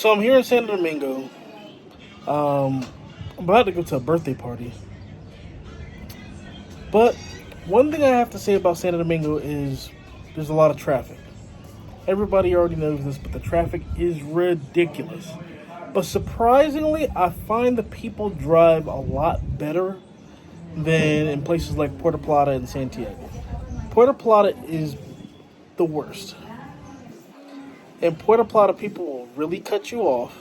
So I'm here in Santo Domingo. I'm about to go to a birthday party. But one thing I have to say about Santo Domingo is there's a lot of traffic. Everybody already knows this, but the traffic is ridiculous. But surprisingly, I find the people drive a lot better than in places like Puerto Plata and Santiago. Puerto Plata is the worst. In Puerto Plata, people will really cut you off.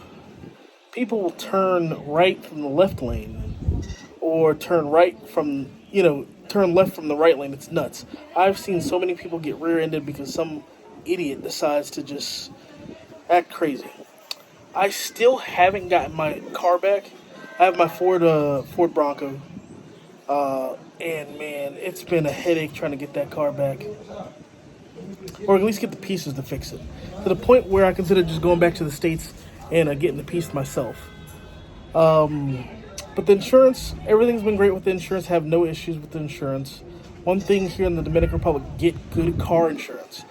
People will turn right from the left lane or turn turn left from the right lane. It's nuts. I've seen so many people get rear-ended because some idiot decides to just act crazy. I still haven't gotten my car back. I have my Ford Bronco. And man, it's been a headache trying to get that car back. Or at least get the pieces to fix it. To the point where I consider just going back to the States and getting the piece myself. But the insurance, everything's been great with the insurance. Have no issues with the insurance. One thing here in the Dominican Republic, get good car insurance.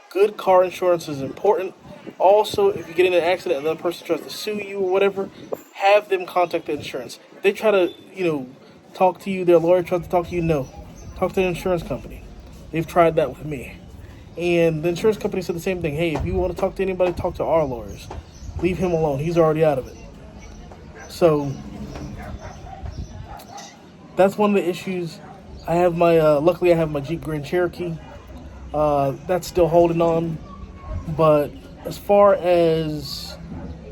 Good car insurance is important. Also, if you get in an accident and another person tries to sue you or whatever, have them contact the insurance. If they try to, talk to you, their lawyer tries to talk to you, no. Talk to the insurance company. They've tried that with me. And the insurance company said the same thing. Hey, if you want to talk to anybody, talk to our lawyers. Leave him alone. He's already out of it. So, that's one of the issues. I have luckily I have my Jeep Grand Cherokee. That's still holding on. But as far as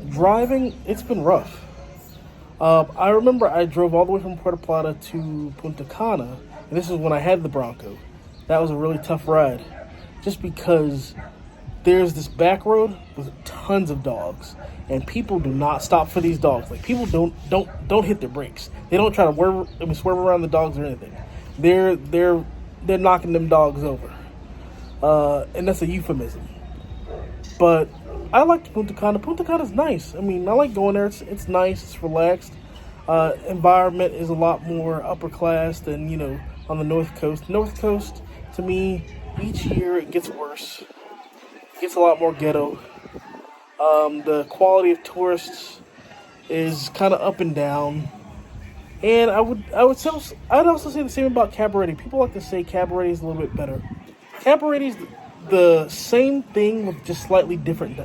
driving, it's been rough. I remember I drove all the way from Puerto Plata to Punta Cana, and this is when I had the Bronco. That was a really tough ride, just because there's this back road with tons of dogs, and people do not stop for these dogs. Like, people don't hit their brakes. They don't try to swerve around the dogs or anything. They're knocking them dogs over, and that's a euphemism. But I like Punta Cana. Punta Cana's nice. I mean, I like going there. It's nice. It's relaxed. Environment is a lot more upper class than, on the North Coast. North Coast, to me, each year it gets worse. It gets a lot more ghetto. The quality of tourists is kind of up and down. And I'd also say the same about Cabaret. People like to say Cabaret is a little bit better. Cabaret is the same thing with just slightly different,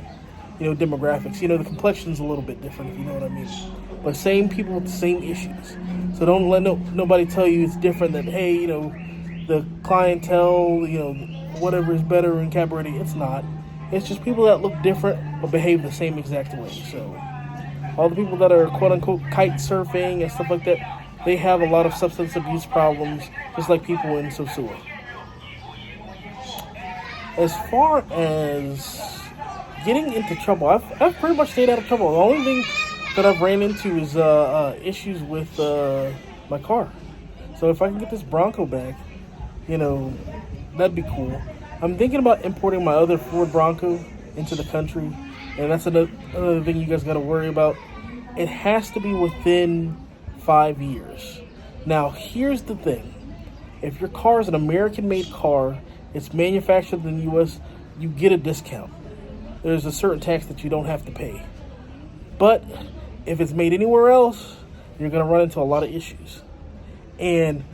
demographics. The complexion's a little bit different, if you know what I mean. But same people with the same issues. So don't let nobody tell you it's different. That hey, the clientele, whatever is better in Cabaret. It's not. It's just people that look different but behave the same exact way. So all the people that are quote unquote kite surfing and stuff like that, they have a lot of substance abuse problems, just like people in Sosua. As far as getting into trouble, I've pretty much stayed out of trouble. The only thing that I've ran into is issues with my car. So if I can get this Bronco back, that'd be cool. I'm thinking about importing my other Ford Bronco into the country, and that's another thing you guys got to worry about. It has to be within 5 years. Now, here's the thing. If your car is an American-made car, it's manufactured in the U.S., you get a discount. There's a certain tax that you don't have to pay. But if it's made anywhere else, you're going to run into a lot of issues. And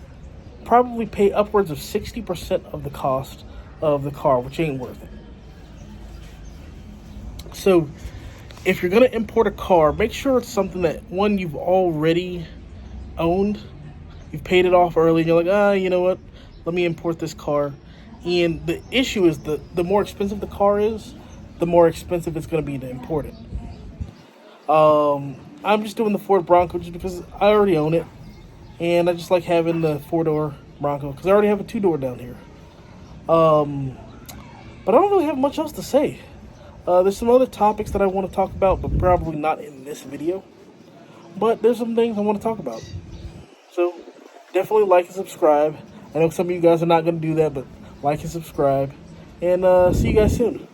probably pay upwards of 60% of the cost of the car, which ain't worth it. So if you're going to import a car, make sure it's something that, one, you've already owned. You've paid it off early, and you're like, you know what? Let me import this car. And the issue is the more expensive the car is, the more expensive it's going to be to import it. I'm just doing the Ford Bronco just because I already own it. And I just like having the 4-door Bronco because I already have a 2-door down here. But I don't really have much else to say. There's some other topics that I want to talk about, but probably not in this video. But there's some things I want to talk about. So definitely like and subscribe. I know some of you guys are not going to do that, but like and subscribe. And see you guys soon.